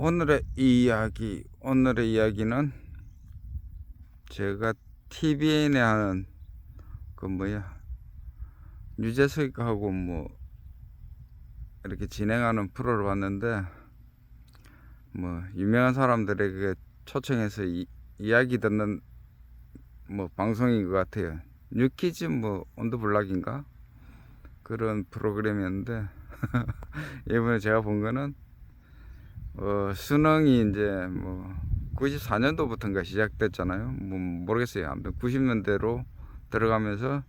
오늘의 이야기는 제가 TVN에 하는 유재석하고 이렇게 진행하는 프로를 봤는데, 유명한 사람들에게 초청해서 이야기 듣는 방송인 것 같아요. 뉴키즈 온더 블락인가 그런 프로그램이었는데 이번에 제가 본 거는 수능이 이제 94년도부터인가 시작됐잖아요. 모르겠어요. 아무튼 90년대로 들어가면서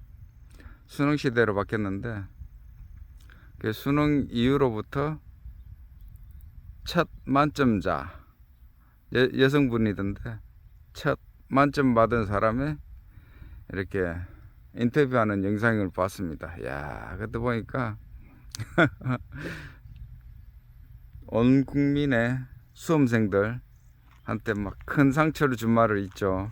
수능 시대로 바뀌었는데, 그 수능 이후로부터 첫 만점자, 여성분이던데 첫 만점 받은 사람의 이렇게 인터뷰하는 영상을 봤습니다. 야, 그때 보니까 온 국민의 수험생들한테 큰 상처를 준 말을 있죠.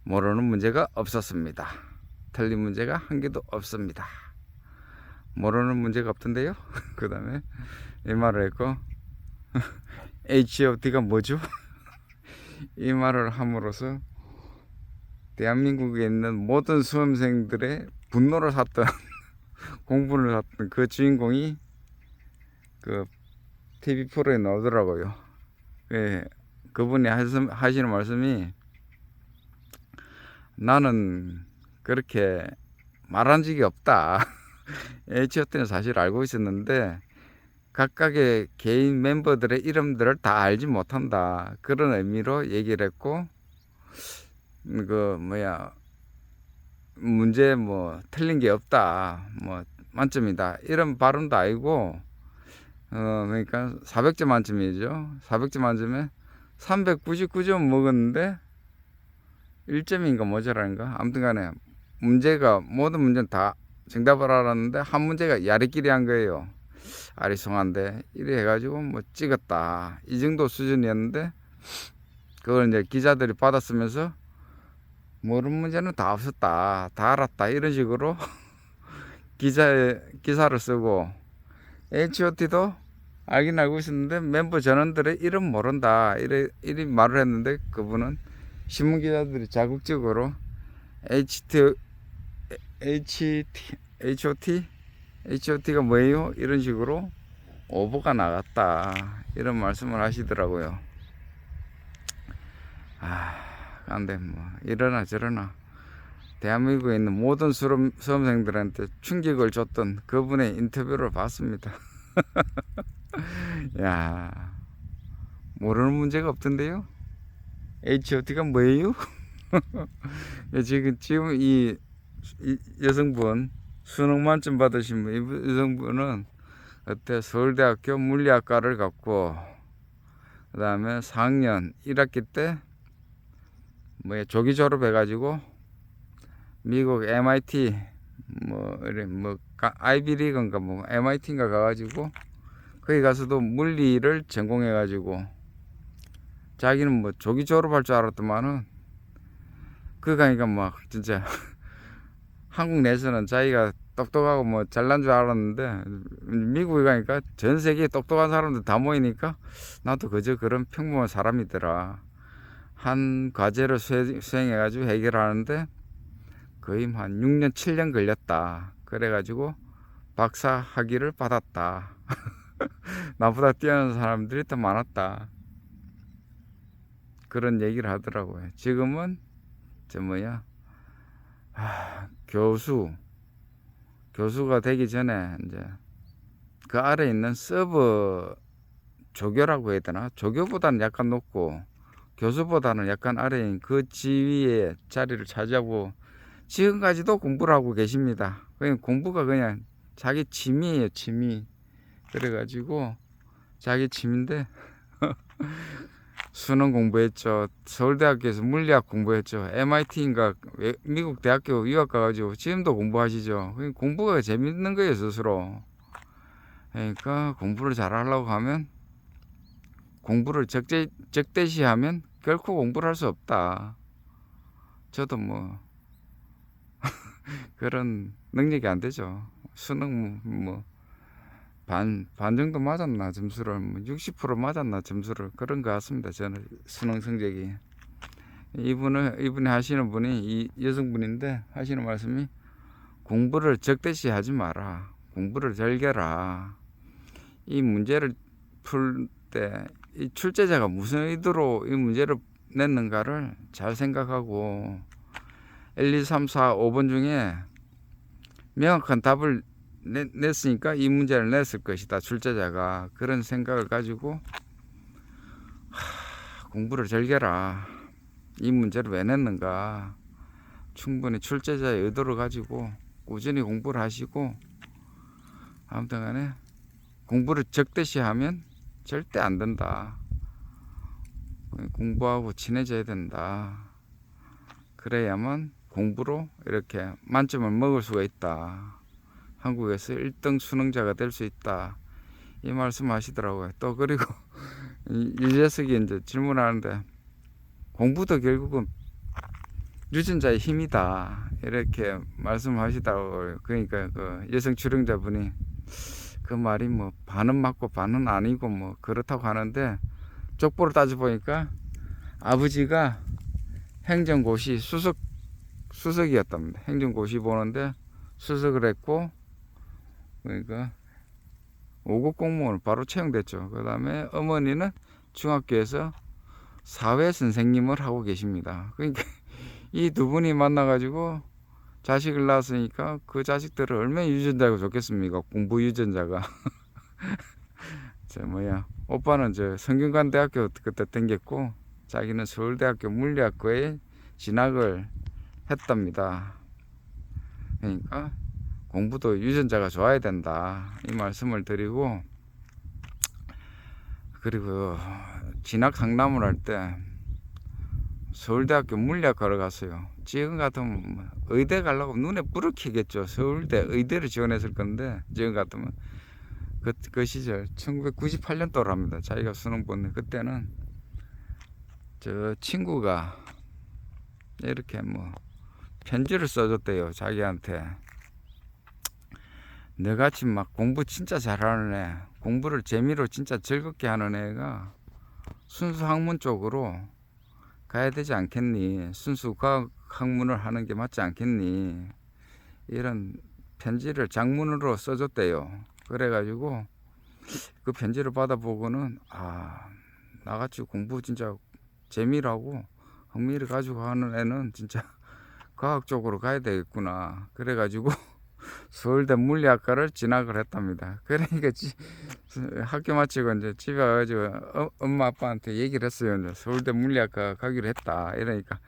모르는 문제가 없었습니다. 틀린 문제가 한 개도 없습니다. 모르는 문제가 없던데요. 그 다음에 이 말을 했고 HOT가 뭐죠? 이 말을 함으로써 대한민국에 있는 모든 수험생들의 분노를 샀던 공분을 샀던 그 주인공이 그 TV 프로에 나오더라고요. 예, 그분이 하시는 말씀이, 나는 그렇게 말한 적이 없다. H.O.T는 사실 알고 있었는데 각각의 개인 멤버들의 이름들을 다 알지 못한다. 그런 의미로 얘기를 했고, 문제 틀린 게 없다. 만점이다. 이런 발언도 아니고, 그러니까 400점 만점이죠. 400점 만점에 399점 먹었는데 1점인가 모자란가? 아무튼 간에 모든 문제는 다 정답을 알았는데 한 문제가 야리끼리 한 거예요. 아리송한데 이래 해가지고 찍었다, 이 정도 수준이었는데, 그걸 이제 기자들이 받았으면서 모르는 문제는 다 없었다, 다 알았다, 이런 식으로 기사를 쓰고, H.O.T도 알긴 알고 있었는데 멤버 전원들의 이름 모른다, 이리 말을 했는데, 그분은 신문기자들이 자극적으로 H.O.T가 뭐예요? 이런 식으로 오보가 나갔다, 이런 말씀을 하시더라고요. 근데 이러나 저러나 대한민국에 있는 모든 수험생들한테 충격을 줬던 그분의 인터뷰를 봤습니다. 야, 모르는 문제가 없던데요? H.O.T가 뭐예요? 지금 이 여성분, 수능 만점 받으신 분, 이 여성분은 그때 서울대학교 물리학과를 갔고, 그 다음에 4학년 1학기 때 조기 졸업해가지고 미국 MIT 아이비리그인가 MIT인가 가가지고 거기 가서도 물리를 전공해가지고, 자기는 조기 졸업할 줄 알았더만은, 그 가니까 진짜 한국 내에서는 자기가 똑똑하고 잘난 줄 알았는데, 미국에 가니까 전 세계에 똑똑한 사람들 다 모이니까 나도 그저 그런 평범한 사람이더라. 한 과제를 수행해가지고 해결하는데 거의 한 6년 7년 걸렸다. 그래가지고 박사 학위를 받았다. 나보다 뛰어난 사람들이 더 많았다. 그런 얘기를 하더라고요. 지금은 교수가 되기 전에 이제 그 아래 있는 서버 조교라고 해야 되나? 조교보다는 약간 높고 교수보다는 약간 아래인 그 지위의 자리를 차지하고 지금까지도 공부를 하고 계십니다. 그냥 공부가 그냥 자기 취미예요, 취미. 그래가지고 자기 취미인데 수능 공부했죠. 서울대학교에서 물리학 공부했죠. MIT인가 미국 대학교 유학 가가지고 지금도 공부하시죠. 공부가 재밌는 거예요, 스스로. 그러니까 공부를 잘하려고 하면, 공부를 적대시하면 결코 공부를 할 수 없다. 저도 그런 능력이 안 되죠. 수능 반 정도 맞았나 점수를, 뭐 60% 맞았나 점수를, 그런 것 같습니다. 저는 수능 성적이. 이분이 하시는 분이 이 여성분인데 하시는 말씀이 공부를 적대시 하지 마라. 공부를 즐겨라. 이 문제를 풀 때 이 출제자가 무슨 의도로 이 문제를 냈는가를 잘 생각하고 1, 2, 3, 4, 5번 중에 명확한 답을 냈으니까 이 문제를 냈을 것이다. 출제자가 그런 생각을 가지고 공부를 즐겨라. 이 문제를 왜 냈는가 충분히 출제자의 의도를 가지고 꾸준히 공부를 하시고, 아무튼 간에 공부를 적대시하면 절대 안 된다. 공부하고 친해져야 된다. 그래야만 공부로 이렇게 만점을 먹을 수가 있다. 한국에서 1등 수능자가 될 수 있다. 이 말씀 하시더라고요. 또 그리고 유재석이 이제 질문하는데 공부도 결국은 유전자의 힘이다. 이렇게 말씀하시더라고요. 그러니까 그 여성 출연자분이 그 말이 뭐 반은 맞고 반은 아니고 뭐 그렇다고 하는데, 족보를 따져보니까 아버지가 행정고시 수석이었답니다. 행정고시 보는데 수석을 했고, 그러니까 5급 공무원을 바로 채용됐죠. 그 다음에 어머니는 중학교에서 사회 선생님을 하고 계십니다. 그러니까 이 두 분이 만나가지고 자식을 낳았으니까 그 자식들을 얼마나 유전자가 좋겠습니까? 공부 유전자가. 오빠는 저 성균관대학교 그때 댕겼고 자기는 서울대학교 물리학과에 진학을 했답니다. 그러니까 공부도 유전자가 좋아야 된다. 이 말씀을 드리고, 그리고 진학 상담을 할 때 서울대학교 물리학과를 갔어요. 지금 같으면 의대 가려고 눈에 불을 켜겠죠. 서울대 의대를 지원했을 건데, 지금 같으면 그 시절 1998년도랍니다. 자기가 수능 본데, 그때는 저 친구가 이렇게 뭐 편지를 써줬대요. 자기한테. 너같이 막 공부 진짜 잘하는 애, 공부를 재미로 진짜 즐겁게 하는 애가 순수 학문 쪽으로 가야 되지 않겠니? 순수 과학 학문을 하는 게 맞지 않겠니? 이런 편지를 장문으로 써줬대요. 그래가지고 그 편지를 받아보고는 나같이 공부 진짜 재미라고 흥미를 가지고 하는 애는 진짜 과학 쪽으로 가야 되겠구나. 그래가지고 서울대 물리학과를 진학을 했답니다. 그러니까 학교 마치고 이제 집에 와가지고 엄마 아빠한테 얘기를 했어요. 이제 서울대 물리학과 가기로 했다. 이러니까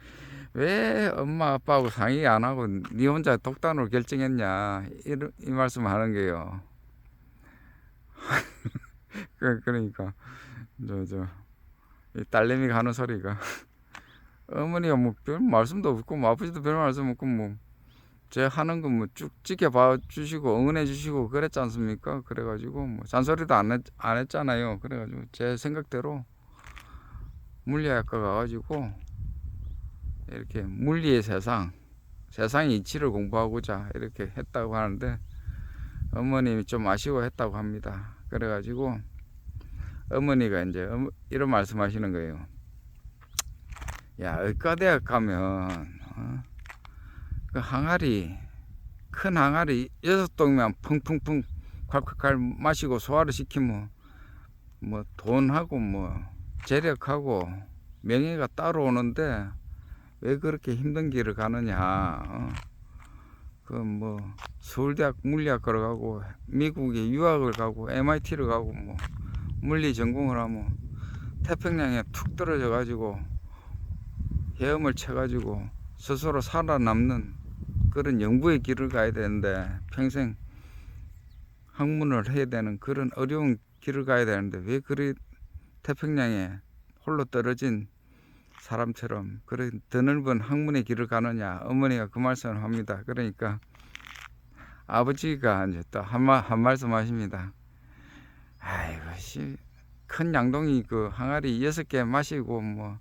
왜 엄마 아빠하고 상의 안 하고 니 혼자 독단으로 결정했냐, 이 말씀 하는 게요. 그러니까 이 딸내미가 하는 소리가 어머니가 뭐 별 말씀도 없고 뭐 아버지도 별 말씀 없고 뭐 제 하는 거 뭐 쭉 지켜봐 주시고 응원해 주시고 그랬지 않습니까? 그래가지고 뭐 잔소리도 안 했잖아요. 그래가지고 제 생각대로 물리학과 가가지고 이렇게 물리의 세상의 이치를 공부하고자 이렇게 했다고 하는데, 어머님이 좀 아쉬워했다고 합니다. 그래가지고 어머니가 이제 이런 말씀하시는 거예요. 야, 의과대학 가면 그 항아리, 큰 항아리 6동면 펑펑펑 콸콸콸 마시고 소화를 시키면 뭐 돈하고 뭐 재력하고 명예가 따라오는데 왜 그렇게 힘든 길을 가느냐. 그 뭐 서울대학 물리학과를 가고 미국에 유학을 가고 MIT를 가고 뭐 물리 전공을 하면 태평양에 툭 떨어져 가지고 헤엄을 쳐 가지고 스스로 살아남는 그런 연구의 길을 가야 되는데, 평생 학문을 해야 되는 그런 어려운 길을 가야 되는데 왜 그리 태평양에 홀로 떨어진 사람처럼 그런 드넓은 학문의 길을 가느냐. 어머니가 그 말씀을 합니다. 그러니까 아버지가 이제 또 한 말씀 하십니다. 아이고 큰 양동이 그 항아리 6개 마시고 뭐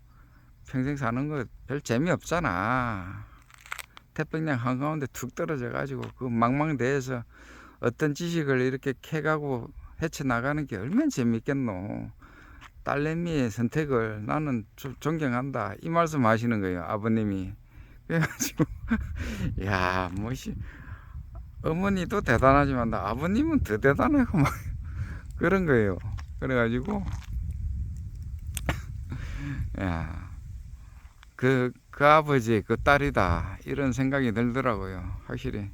평생 사는 거 별 재미없잖아. 태평양 한가운데 툭 떨어져 가지고 그 망망대해서 어떤 지식을 이렇게 캐가고 헤쳐나가는 게 얼마나 재밌겠노. 딸내미의 선택을 나는 존경한다. 이 말씀 하시는 거예요, 아버님이. 그래가지고, 야, 뭐시, 어머니도 대단하지만, 아버님은 더 대단하고, 막, 그런 거예요. 그래가지고, 야, 그 아버지의 그 딸이다. 이런 생각이 들더라고요. 확실히.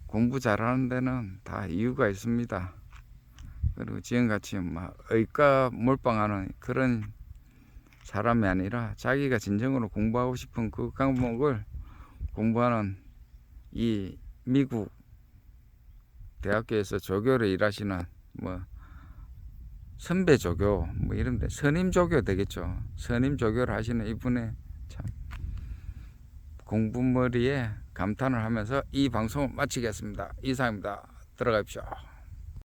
공부 잘하는 데는 다 이유가 있습니다. 그리고 지금같이 막 의과 몰빵하는 그런 사람이 아니라 자기가 진정으로 공부하고 싶은 그 과목을 공부하는 이 미국 대학교에서 조교로 일하시는 뭐 선배 조교 뭐 이런데 선임 조교 되겠죠. 선임 조교를 하시는 이분의 참 공부머리에 감탄을 하면서 이 방송을 마치겠습니다. 이상입니다. 들어가십시오.